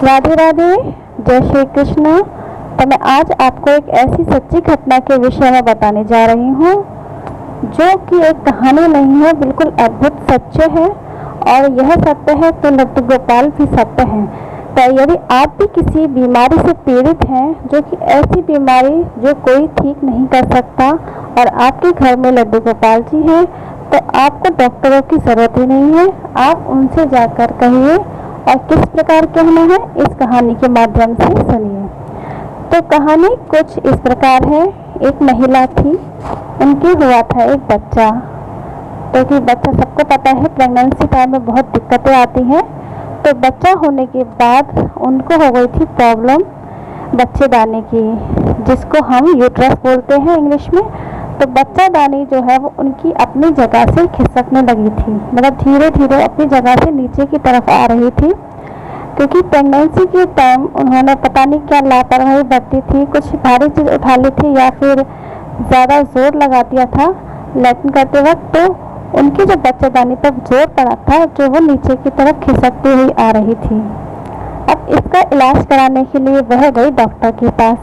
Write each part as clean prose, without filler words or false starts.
राधे राधे, जय श्री कृष्ण। तो मैं आज आपको एक ऐसी सच्ची घटना के विषय में बताने जा रही हूँ जो कि एक कहानी नहीं है, बिल्कुल अद्भुत सत्य है। और यह सत्य है तो लड्डू गोपाल भी सत्य है। तो यदि आप भी किसी बीमारी से पीड़ित हैं, जो कि ऐसी बीमारी जो कोई ठीक नहीं कर सकता, और आपके घर में लड्डू गोपाल जी हैं, तो आपको डॉक्टरों की ज़रूरत ही नहीं है। आप उनसे जाकर कहिए, और किस प्रकार कहना है इस कहानी के माध्यम से सुनिए। तो कहानी कुछ इस प्रकार है। एक महिला थी, उनकी हुआ था एक बच्चा। तो कि बच्चा, सबको पता है प्रेगनेंसी टाइम में बहुत दिक्कतें आती हैं। तो बच्चा होने के बाद उनको हो गई थी प्रॉब्लम बच्चेदानी की, जिसको हम यूट्रस बोलते हैं इंग्लिश में। तो बच्चादानी जो है वो उनकी अपनी जगह से खिसकने लगी थी, मतलब धीरे धीरे अपनी जगह से नीचे की तरफ आ रही थी। क्योंकि प्रेगनेंसी के टाइम उन्होंने पता नहीं क्या लापरवाही बरती थी, कुछ भारी चीज़ उठा ली थी या फिर ज़्यादा जोर लगा दिया था लैट्रिन करते वक्त। तो उनकी जो बच्चेदानी पर जोर पड़ा था, जो वो नीचे की तरफ खिसकती हुई आ रही थी। अब इसका इलाज कराने के लिए वह गई डॉक्टर के पास।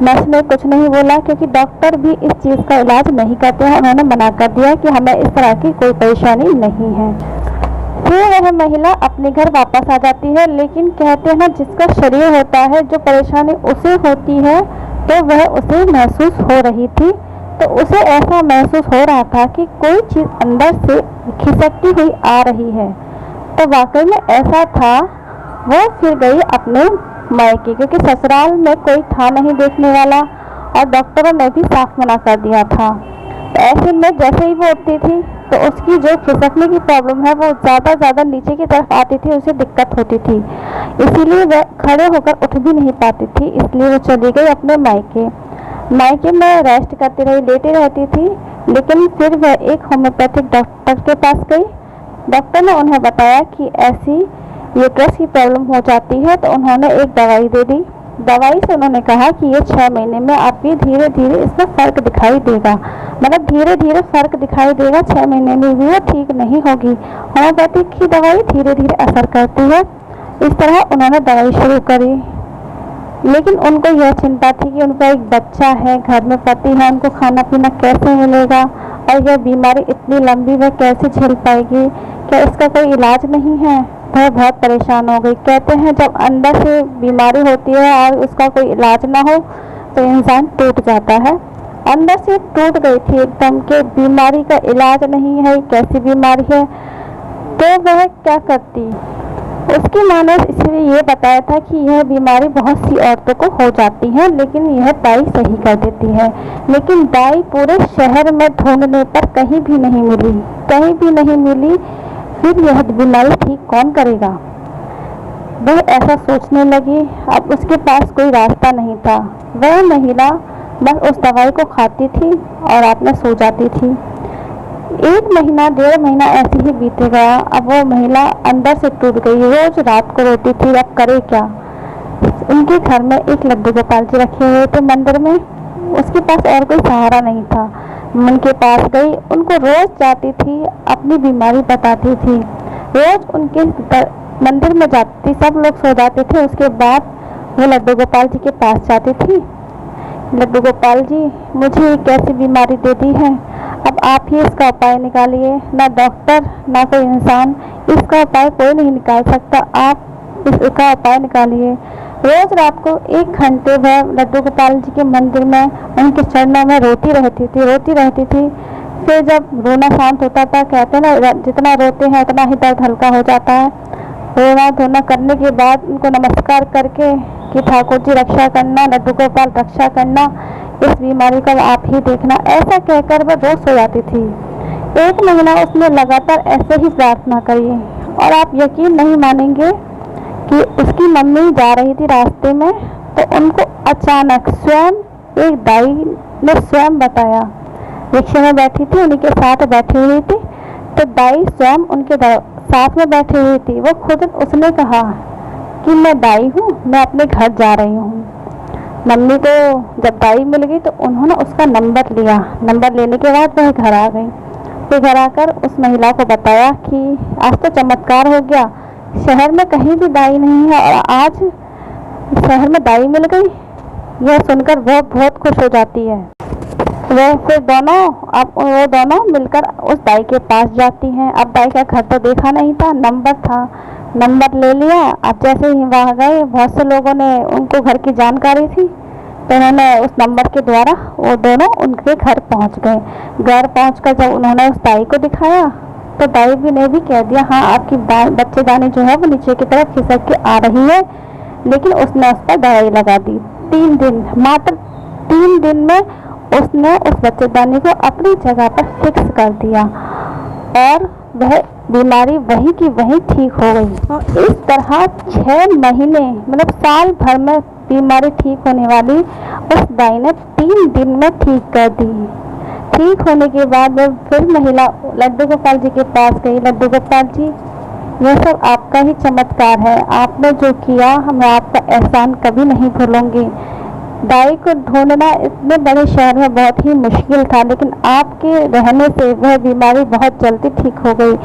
नर्स ने कुछ नहीं बोला, क्योंकि डॉक्टर भी इस चीज़ का इलाज नहीं करते हैं। उन्होंने मना कर दिया कि हमें इस तरह की कोई परेशानी नहीं है। फिर वह महिला अपने घर वापस आ जाती है। लेकिन कहते हैं ना, जिसका शरीर होता है, जो परेशानी उसे होती है, तो वह उसे महसूस हो रही थी। तो उसे ऐसा महसूस हो रहा था कि कोई चीज़ अंदर से खिसकती हुई आ रही है। तो वाकई में ऐसा था। वो फिर गई अपने मायके, क्योंकि ससुराल में कोई था नहीं देखने वाला, और डॉक्टरों ने भी साफ मना कर दिया था। तो ऐसे में जैसे ही वो उठती थी, तो उसकी जो खिसकने की प्रॉब्लम है वो ज़्यादा नीचे की तरफ आती थी, उसे दिक्कत होती थी। इसीलिए वह खड़े होकर उठ भी नहीं पाती थी। इसलिए वो चली गई अपने मायके में रेस्ट करती रही, लेटी रहती थी। लेकिन फिर वह एक होम्योपैथिक डॉक्टर के पास गई। डॉक्टर ने उन्हें बताया कि ऐसी यूट्रस की प्रॉब्लम हो जाती है। तो उन्होंने एक दवाई दे दी। दवाई से उन्होंने कहा कि ये 6 महीने में आपकी धीरे धीरे इसमें फ़र्क दिखाई देगा, मतलब धीरे धीरे फ़र्क दिखाई देगा। 6 महीने में भी वो ठीक नहीं होगी। होम्योपैथिक की दवाई धीरे धीरे असर करती है। इस तरह उन्होंने दवाई शुरू करी। लेकिन उनको यह चिंता थी कि उनका एक बच्चा है, घर में पति है, उनको खाना पीना कैसे मिलेगा, और यह बीमारी इतनी लंबी वह कैसे झेल पाएगी, क्या इसका कोई इलाज नहीं है। वह बहुत परेशान हो गई। कहते हैं जब अंदर से बीमारी होती है और उसका कोई इलाज ना हो, तो इंसान टूट जाता है। अंदर से टूट गई थी एकदम, कि बीमारी का इलाज नहीं है, कैसी बीमारी है। तो वह क्या करती, उसकी माँ ने इसलिए ये बताया था कि यह बीमारी बहुत सी औरतों को हो जाती है, लेकिन यह दाई सही कर देती है। लेकिन दाई पूरे शहर में ढूंढने पर कहीं भी नहीं मिली, कहीं भी नहीं मिली। फिर यह बीमारी ठीक कौन करेगा। वह ऐसा सोचने लगी। अब उसके पास कोई रास्ता नहीं था। वह महिला बस उस दवाई को खाती थी और रात में सो जाती थी। 1 महीना 1.5 महीना ऐसे ही बीते गया। अब वो महिला अंदर से टूट गई। रोज रात को रोती थी, अब करे क्या। उनके घर में एक लड्डू गोपाल जी रखे हुए थे मंदिर में। उसके पास और कोई सहारा नहीं था। उनके पास गई, उनको रोज जाती थी, अपनी बीमारी बताती थी। रोज उनके मंदिर में जाती थी, सब लोग सो जाते थे। उसके बाद वो लड्डू गोपाल जी के पास जाती थी। लड्डू गोपाल जी, मुझे एक कैसी बीमारी दे दी है, अब आप ही इसका उपाय निकालिए। ना डॉक्टर ना कोई इंसान, इसका उपाय कोई नहीं निकाल सकता, आप इसका उपाय निकालिए। रोज रात को 1 घंटे वह लड्डू गोपाल जी के मंदिर में उनके चरणों में रोती रहती थी। फिर जब रोना शांत होता था, कहते ना जितना रोते हैं उतना ही दर्द हल्का हो जाता है। रोना धोना करने के बाद उनको नमस्कार करके कि ठाकुर जी रक्षा करना, लड्डू गोपाल रक्षा करना, इस बीमारी को आप ही देखना, ऐसा कहकर वह रोज सो जाती थी। 1 महीना उसने लगातार ऐसे ही प्रार्थना करी। और आप यकीन नहीं मानेंगे कि उसकी मम्मी जा रही थी रास्ते में, तो उनको अचानक स्वयं एक दाई ने स्वयं बताया। रिक्शे में बैठी थी, उन्हीं के साथ बैठी हुई थी। तो दाई स्वयं उनके साथ में बैठी हुई थी। वो खुद उसने कहा कि मैं दाई हूँ, मैं अपने घर जा रही हूँ। मम्मी को जब दाई मिल गई तो उन्होंने उसका नंबर लिया। नंबर लेने के बाद वह घर आ गई। फिर घर आकर उस महिला को बताया कि आज तो चमत्कार हो गया, शहर में कहीं भी दाई नहीं है और आज शहर में दाई मिल गई, यह सुनकर वह बहुत खुश हो जाती है। वह फिर वो दोनों मिलकर उस दाई के पास जाती हैं। अब दाई का घर तो देखा नहीं था, नंबर था, नंबर ले लिया। अब जैसे ही वहाँ गए, बहुत से लोगों ने उनको घर की जानकारी थी, तो उन्होंने उस नंबर के द्वारा वो दोनों उनके घर पहुँच गए। घर पहुँचकर जब उन्होंने उस दाई को दिखाया तो दाई भी ने भी कह दिया, हाँ आपकी बच्चेदानी जो है वो नीचे की तरफ खिसक के आ रही है। लेकिन उसने उस पर दवाई लगा दी। 3 दिन, मात्र 3 दिन में उसने उस बच्चेदानी को अपनी जगह पर फिक्स कर दिया और वह बीमारी वही की वही ठीक हो गई। और इस तरह 6 महीने मतलब साल भर में बीमारी ठीक होने वाली उस दाई ने 3 दिन में ठीक कर दी। ठीक होने के बाद वह फिर महिला लड्डू गोपाल जी के पास गई। लड्डू गोपाल जी, यह सब आपका ही चमत्कार है, आपने जो किया मैं आपका एहसान कभी नहीं भूलूंगी। दाई को ढूंढना इतने बड़े शहर में बहुत ही मुश्किल था, लेकिन आपके रहने से वह बीमारी बहुत जल्दी ठीक हो गई।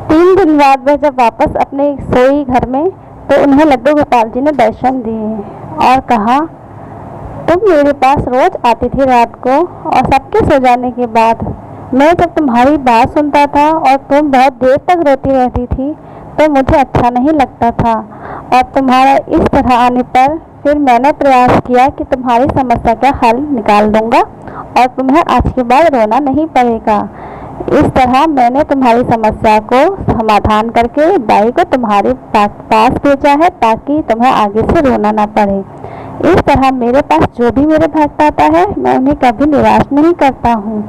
3 दिन बाद वह जब वापस अपने सोई घर में, तो उन्हें लड्डू गोपाल जी ने दर्शन दिए और कहा, तुम मेरे पास रोज आती थी रात को और सबके सो जाने के बाद। मैं जब तुम्हारी बात सुनता था और तुम बहुत देर तक रोती रहती थी तो मुझे अच्छा नहीं लगता था, और तुम्हारा इस तरह आने पर फिर मैंने प्रयास किया कि तुम्हारी समस्या का हल निकाल दूंगा और तुम्हें आज के बाद रोना नहीं पड़ेगा। इस तरह मैंने तुम्हारी समस्या को समाधान करके दाई को तुम्हारे पास भेजा है ताकि तुम्हें आगे से रोना ना पड़े। इस तरह मेरे पास जो भी मेरे भक्त आता है मैं उन्हें कभी निराश नहीं करता हूँ,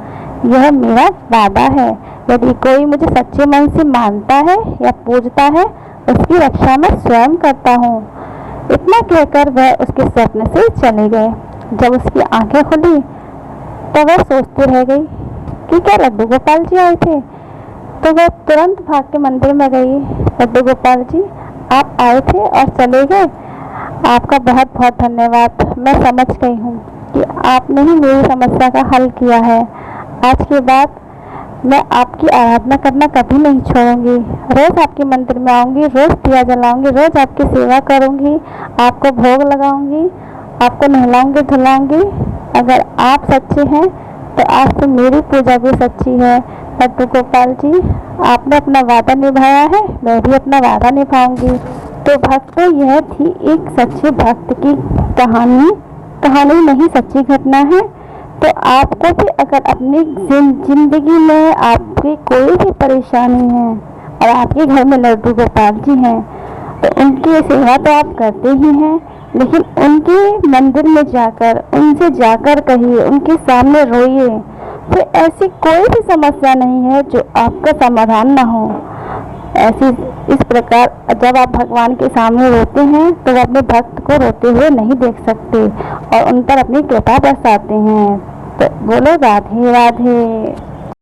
यह मेरा वादा है। यदि कोई मुझे सच्चे मन से मानता है या पूजता है, उसकी रक्षा मैं स्वयं करता हूँ। इतना कहकर वह उसके स्वप्न से चले गए। जब उसकी आंखें खुली तो वह सोचती रह गई कि क्या लड्डू गोपाल जी आए थे। तो वह तुरंत भाग के मंदिर में गई। लड्डू गोपाल जी, आप आए थे और चले गए, आपका बहुत बहुत धन्यवाद। मैं समझ गई हूँ कि आपने ही मेरी समस्या का हल किया है। आज के बाद मैं आपकी आराधना करना कभी नहीं छोड़ूंगी। रोज आपके मंदिर में आऊंगी, रोज दिया जलाऊंगी, रोज आपकी सेवा करूंगी, आपको भोग लगाऊंगी, आपको नहलाऊंगी धुलाऊंगी। अगर आप सच्चे हैं तो आज से मेरी पूजा भी सच्ची है। लड्डू गोपाल जी, आपने अपना वादा निभाया है, मैं भी अपना वादा निभाऊंगी। तो भक्तों, यह थी एक सच्चे भक्त की कहानी नहीं, सच्ची घटना है। तो आपको भी अगर अपनी जिंदगी में आपकी कोई भी परेशानी है और आपके घर में लड्डू गोपाल जी हैं, तो उनकी सेवा तो आप करते ही हैं, लेकिन उनके मंदिर में जाकर उनसे जाकर कहिए, उनके सामने रोइए। तो ऐसी कोई भी समस्या नहीं है जो आपका समाधान ना हो। ऐसी इस प्रकार जब आप भगवान के सामने रोते हैं तो वो अपने भक्त को रोते हुए नहीं देख सकते और उन पर अपनी कृपा बरसाते हैं। तो बोलो राधे राधे।